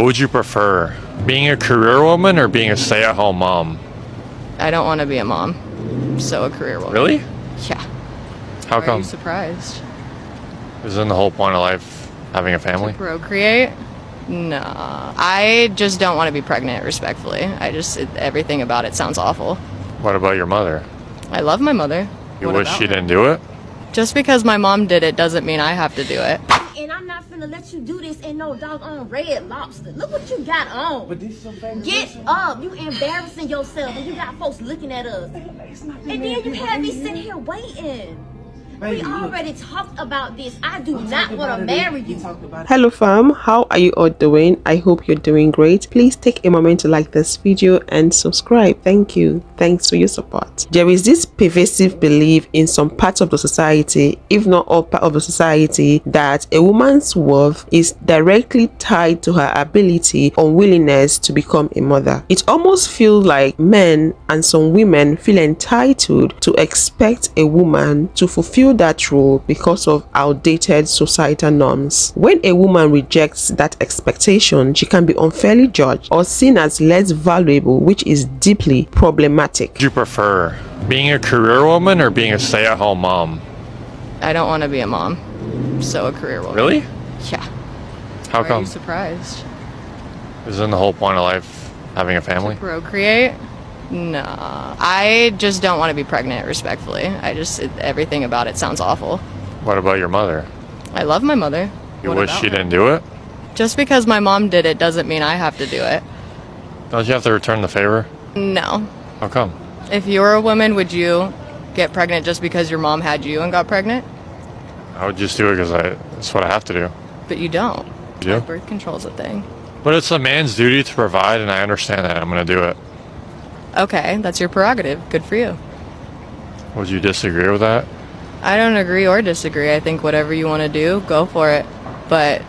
What would you prefer, being a career woman or being a stay-at-home mom? I don't want to be a mom, so a career woman. Really? Yeah. How Why are come? you surprised? Isn't the whole point of life having a family? To procreate? No. I just don't want to be pregnant, respectfully. Everything about it sounds awful. What about your mother? I love my mother. You What wish about she her? didn't do it? Just because my mom did it doesn't mean I have to do it. And I'm not finna let you do this in no doggone Red Lobster. Look what you got on. But this is your favorite Get restaurant. up. You embarrassing yourself and you got folks looking at us. It's not that And many then you people had me in sitting here. here waiting. Baby, We look. already talked about this. I do We not talked want about to it. marry We you. talked about it. Hello fam, how are you all doing? I hope you're doing great. Please take a moment to like this video and subscribe. Thank you. Thanks for your support. There is this pervasive belief in some parts of the society, if not all part of the society, that a woman's worth is directly tied to her ability or willingness to become a mother. It almost feels like men and some women feel entitled to expect a woman to fulfill that role because of outdated societal norms. When a woman rejects that expectation, she can be unfairly judged or seen as less valuable, which is deeply problematic. Would you prefer, being a career woman or being a stay-at-home mom? I don't want to be a mom, so a career woman. Really? Yeah. How Why are come? you surprised? Isn't the whole point of life having a family? Procreate? No. I just don't want to be pregnant, respectfully. Everything about it sounds awful. What about your mother? I love my mother. You What wish about she her? didn't do it? Just because my mom did it doesn't mean I have to do it. Don't you have to return the favor? No. How come? If you were a woman, would you get pregnant just because your mom had you and got pregnant? I would just do it because that's what I have to do. But you don't. You do? Like, birth control's a thing. But it's a man's duty to provide, and I understand that. I'm going to do it. Okay, that's your prerogative. Good for you. Would you disagree with that? I don't agree or disagree. I think whatever you want to do, go for it. But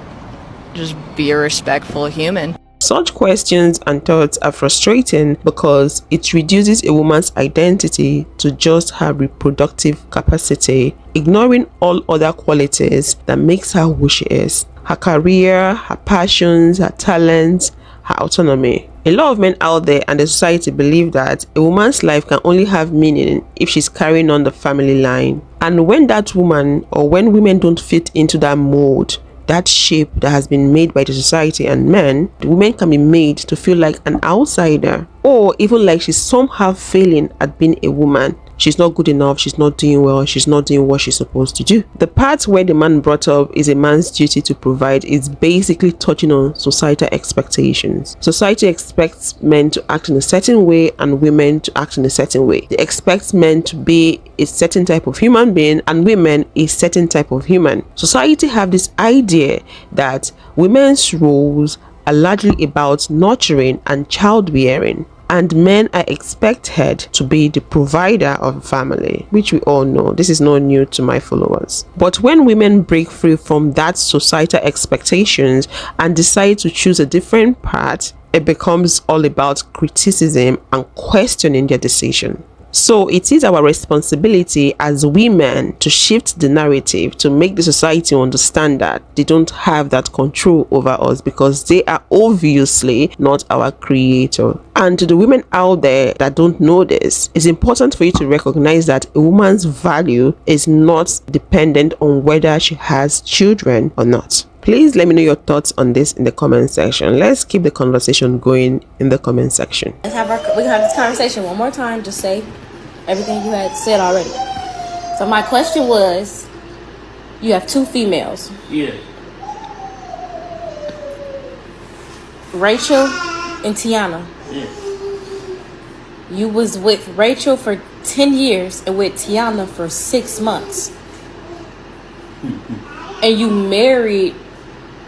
just be a respectful human. Such questions and thoughts are frustrating because it reduces a woman's identity to just her reproductive capacity, ignoring all other qualities that makes her who she is. Her career, her passions, her talents, her autonomy. A lot of men out there and the society believe that a woman's life can only have meaning if she's carrying on the family line. And when that woman or when women don't fit into that mold, that shape that has been made by the society and men, the woman can be made to feel like an outsider or even like she's somehow failing at being a woman. She's not good enough, she's not doing well, she's not doing what she's supposed to do. The part where the man brought up is a man's duty to provide is basically touching on societal expectations. Society expects men to act in a certain way and women to act in a certain way. They expect men to be a certain type of human being and women a certain type of human. Society have this idea that women's roles are largely about nurturing and childbearing, and men are expected to be the provider of a family, which we all know. This is not new to my followers. But when women break free from that societal expectations and decide to choose a different path, it becomes all about criticism and questioning their decision. So it is our responsibility as women to shift the narrative to make the society understand that they don't have that control over us because they are obviously not our creator. And to the women out there that don't know this, it's important for you to recognize that a woman's value is not dependent on whether she has children or not. Please let me know your thoughts on this in the comment section. Let's keep the conversation going in the comment section. We can have this conversation one more time. Just say everything you had said already. So my question was, you have two females, Yeah. Rachel and Tiana. Yeah. You was with Rachel for 10 years and with Tiana for 6 months. And you married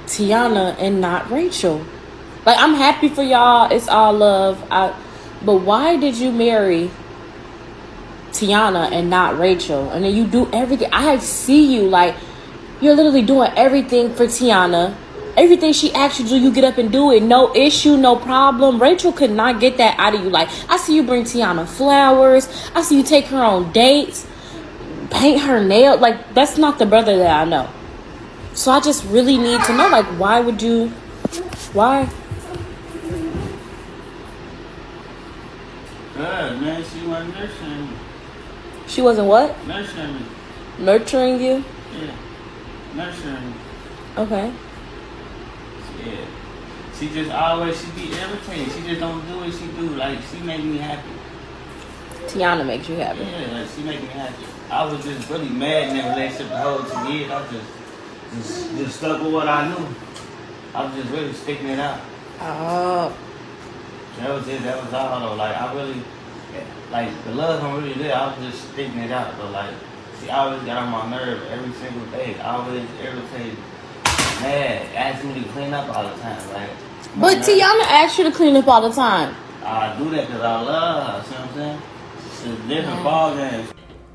Tiana and not Rachel. Like, I'm happy for y'all. It's all love. But why did you marry Tiana and not Rachel? And then you do everything. I see you, like, you're literally doing everything for Tiana. Everything she asks you to do, you get up and do it. No issue, no problem. Rachel could not get that out of you. Like, I see you bring Tiana flowers. I see you take her on dates. Paint her nail. Like, that's not the brother that I know. So I just really need to know, like, why? Good, man. She wasn't nurturing me. She wasn't what? Nurturing me. Nurturing you? Yeah. Nurturing me. Okay. Yeah. She just always, she be irritated. She just don't do what she do. Like, she make me happy. Tiana makes you happy. Yeah, like, she make me happy. I was just really mad in that relationship the whole 2 years. I just stuck with what I knew. I was just really sticking it out. Oh. That was it. That was all though. Like, I really, like, the love wasn't really there. I was just sticking it out. But like, she always got on my nerve every single day. Always irritated, mad, asking me to clean up all the time. Like, But Tiana asked you to clean up all the time. I do that because I love her. See what I'm saying? It's a different ball game.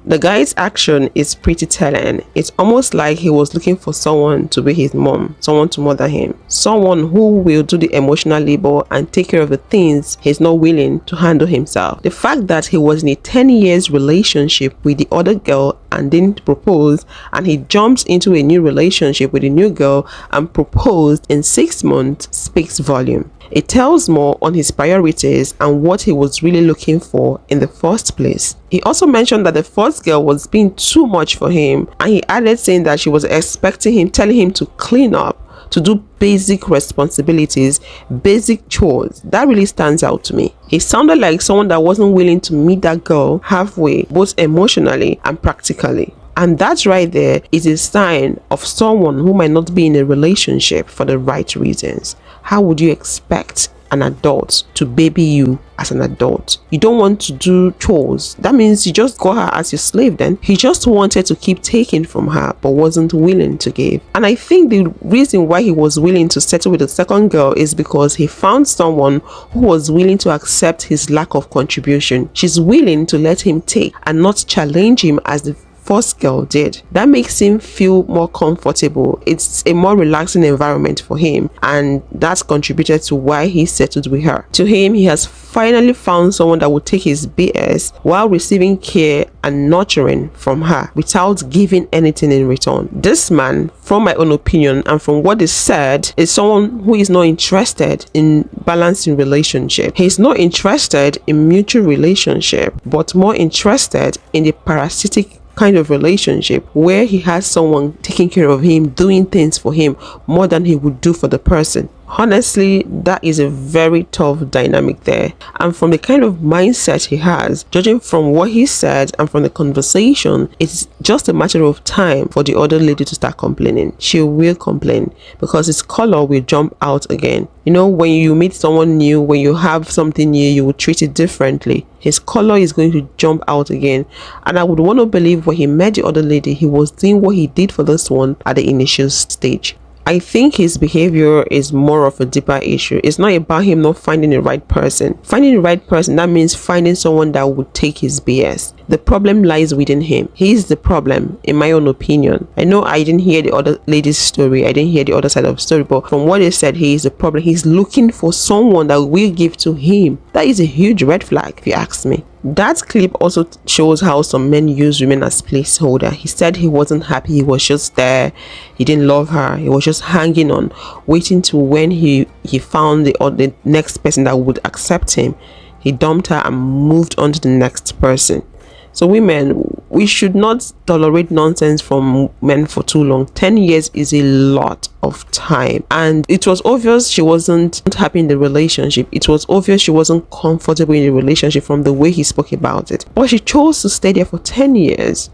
The guy's action is pretty telling. It's almost like he was looking for someone to be his mom, someone to mother him, someone who will do the emotional labor and take care of the things he's not willing to handle himself. The fact that he was in a 10 years relationship with the other girl and didn't propose, and he jumps into a new relationship with a new girl and proposed in 6 months, speaks volume. It tells more on his priorities and what he was really looking for in the first place. He also mentioned that the first girl was being too much for him, and he added saying that she was expecting him, telling him to clean up, to do basic responsibilities, basic chores. That really stands out to me. He sounded like someone that wasn't willing to meet that girl halfway, both emotionally and practically. And that right there is a sign of someone who might not be in a relationship for the right reasons. How would you expect an adult to baby you as an adult? You don't want to do chores. That means you just got her as your slave then. He just wanted to keep taking from her but wasn't willing to give. And I think the reason why he was willing to settle with the second girl is because he found someone who was willing to accept his lack of contribution. She's willing to let him take and not challenge him as the first girl did. That makes him feel more comfortable. It's a more relaxing environment for him, and that's contributed to why he settled with her. To him, he has finally found someone that would take his BS while receiving care and nurturing from her without giving anything in return. This man, from my own opinion and from what is said, is someone who is not interested in balancing relationship. He's not interested in mutual relationship, but more interested in the parasitic kind of relationship where he has someone taking care of him, doing things for him more than he would do for the person. Honestly, that is a very tough dynamic there. And from the kind of mindset he has, judging from what he said and from the conversation, it's just a matter of time for the other lady to start complaining. She will complain because his color will jump out again. You know, when you meet someone new, when you have something new, you will treat it differently. His color is going to jump out again. And I would want to believe when he met the other lady, he was doing what he did for this one at the initial stage. I think his behavior is more of a deeper issue. It's not about him not finding the right person. Finding the right person, that means finding someone that would take his BS. The problem lies within him. He's the problem, in my own opinion. I know I didn't hear the other lady's story. I didn't hear the other side of the story, but from what he said, he is the problem. He's looking for someone that will give to him. That is a huge red flag, if you ask me. That clip also shows how some men use women as placeholder. He said he wasn't happy. He was just there. He didn't love her. He was just hanging on, waiting to when he found the next person that would accept him. He dumped her and moved on to the next person. So women, we should not tolerate nonsense from men for too long. 10 years is a lot of time, and it was obvious she wasn't happy in the relationship. It was obvious she wasn't comfortable in the relationship from the way he spoke about it, but she chose to stay there for 10 years.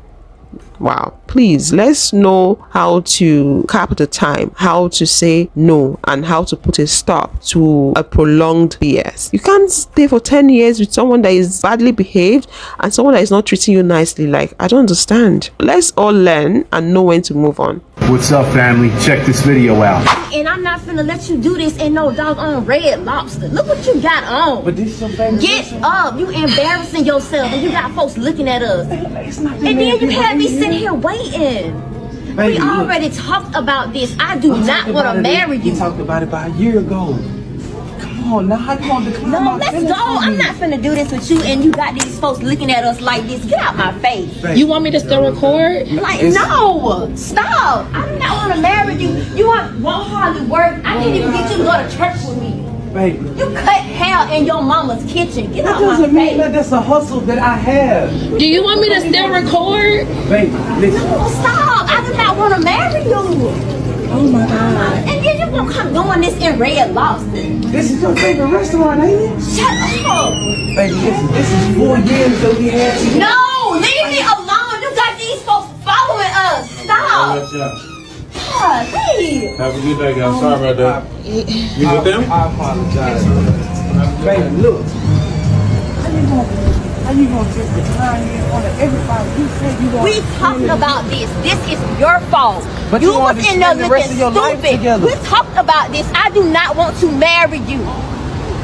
Wow, please, let's know how to cap the time, how to say no, and how to put a stop to a prolonged BS. You can't stay for 10 years with someone that is badly behaved and someone that is not treating you nicely. Like, I don't understand. Let's all learn and know when to move on. What's up, family? Check this video out. And I'm not finna let you do this in no doggone Red Lobster. Look what you got on. But this is your favorite. Get up. You embarrassing yourself and you got folks looking at us. And then you had me sitting here waiting. Baby, we already talked about this. I do not want to marry you. We talked about it about a year ago. Come on now, how you want to decline No, my let's feelings go. for I'm me? not finna do this with you and you got these folks looking at us like this. Get out my face. Baby. You want me to still record? Like, no, stop. I do not want to marry you. You won't hardly work. I can't even get you to go to church with me. Baby. You cut hair in your mama's kitchen. Get That out my doesn't mean face. that that's a hustle that I have. Do you want me to still record? Baby, listen. Oh, stop. I do not want to marry you. Oh my God. And then you gonna come doing this in Red Lobster. This is your favorite restaurant, ain't it? Shut up. Baby, listen, this is 4 years that we had together. No, leave me alone. You got these folks following us. Stop. God, leave. Have a good day, guys. Sorry about that. You with them? I apologize. Baby, look. How you gonna just decline in front of everybody? You said you want We talked about this. This is your fault. But you you was wanted to in there spend the rest looking of your life stupid. together. We talked about this. I do not want to marry you.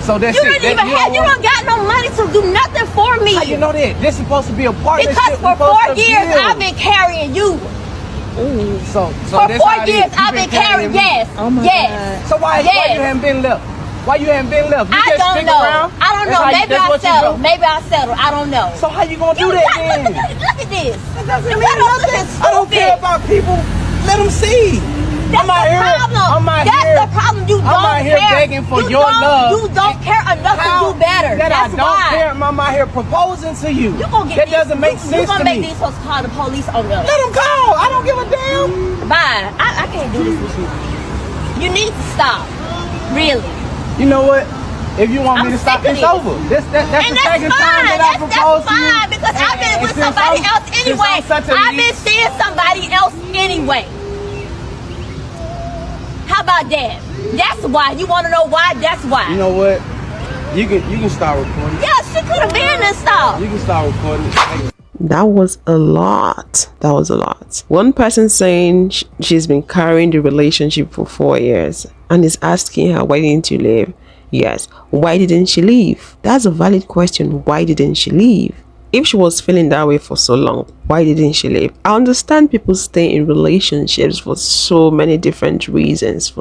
So that's You it. don't even have. You don't got no money to do nothing for me. How you know that? This is supposed to be a partnership. Because for We're supposed 4 to years build. I've been carrying you. So For that's 4 how it is. years You I've been carrying. me. Yes. Oh my yes. So why Yes. you haven't been left? Why you haven't been left? You I just don't stick know. around? I don't That's know. how you- Maybe that's I what you settle. do? Maybe I settle. I don't know. So how you gonna do You that got- then? Look at this. That doesn't You mean got us nothing. looking I don't care stupid. about people. Let them see. That's I'm out the here. problem. I'm out That's here. the problem. You I'm don't out here care. begging for you your don't, love. You don't care enough to do better. That That's I don't why. care. I'm out here proposing to you. You gonna get that these, doesn't make you sense gonna to make me. these folks call the police on us. Let them call. I don't give a damn. Bye. I can't do this with you. You need to stop. Really. You know what? If you want me I'm to stop, sick of it's it. over. That's And the that's second fine. time that I proposed to you. That's fine because I've been And with since somebody I'm- else since anyway. I'm such a I've been lead- seeing somebody else anyway. How about that? That's why. You want to know why? That's why. You know what? You can start recording. Yeah, she could have been and stuff. You can start recording. That was a lot. That was a lot. One person saying she's been carrying the relationship for 4 years and is asking her, why didn't you leave? Yes. Why didn't she leave? That's a valid question. Why didn't she leave? If she was feeling that way for so long, why didn't she leave? I understand people stay in relationships for so many different reasons,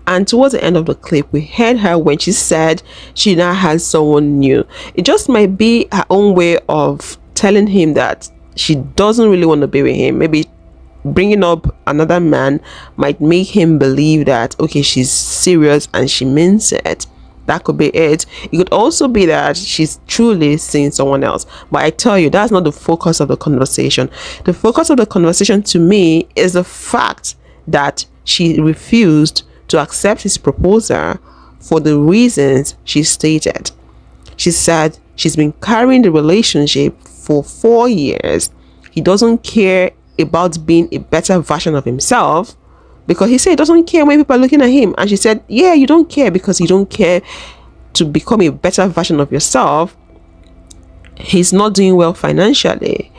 And towards the end of the clip, we heard her when she said she now has someone new. It just might be her own way of telling him that she doesn't really want to be with him. Maybe bringing up another man might make him believe that, okay, she's serious and she means it. That could be it. It could also be that she's truly seeing someone else. But I tell you, that's not the focus of the conversation. The focus of the conversation to me is the fact that she refused to accept his proposal for the reasons she stated. She said she's been carrying the relationship for 4 years. He doesn't care about being a better version of himself, because he said he doesn't care when people are looking at him. And she said, yeah, you don't care because you don't care to become a better version of yourself. He's not doing well financially.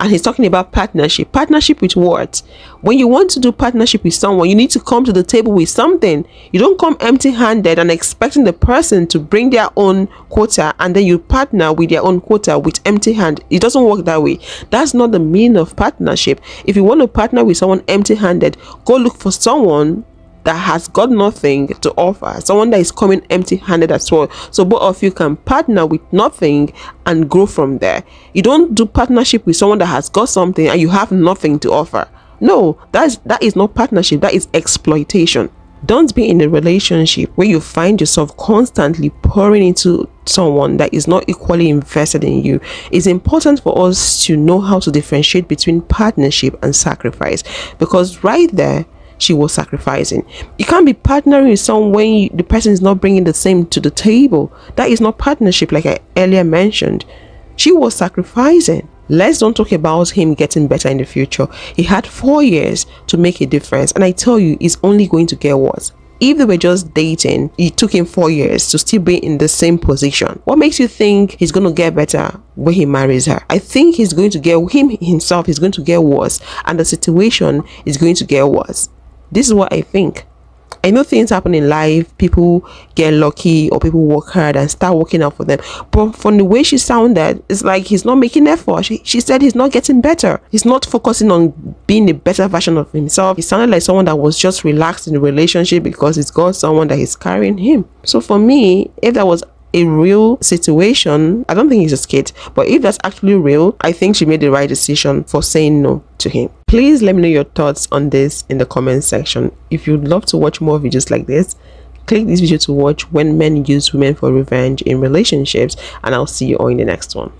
And he's talking about partnership. Partnership with what? When you want to do partnership with someone, you need to come to the table with something. You don't come empty-handed and expecting the person to bring their own quota and then you partner with their own quota with empty hand. It doesn't work that way. That's not the meaning of partnership. If you want to partner with someone empty-handed, go look for someone that has got nothing to offer, someone that is coming empty-handed as well, so both of you can partner with nothing and grow from there. You don't do partnership with someone that has got something and you have nothing to offer. No, that is not partnership, that is exploitation. Don't be in a relationship where you find yourself constantly pouring into someone that is not equally invested in you. It's important for us to know how to differentiate between partnership and sacrifice, because right there she was sacrificing. You can't be partnering with someone when the person is not bringing the same to the table. That is not partnership, like I earlier mentioned. She was sacrificing. Let's don't talk about him getting better in the future. He had 4 years to make a difference, and I tell you, it's only going to get worse. If they were just dating, it took him 4 years to still be in the same position. What makes you think he's going to get better when he marries her? I think he's going to get, him himself is going to get worse, and the situation is going to get worse. This is what I think. I know things happen in life, people get lucky or people work hard and start working out for them. But from the way she sounded, it's like he's not making effort. She said he's not getting better. He's not focusing on being a better version of himself. He sounded like someone that was just relaxed in the relationship because he's got someone that is carrying him. So for me, if that was a real situation, I don't think he's a skit, but if that's actually real, I think she made the right decision for saying no to him. Please let me know your thoughts on this in the comment section. If you'd love to watch more videos like this, Click this video to watch when men use women for revenge in relationships, and I'll see you all in the next one.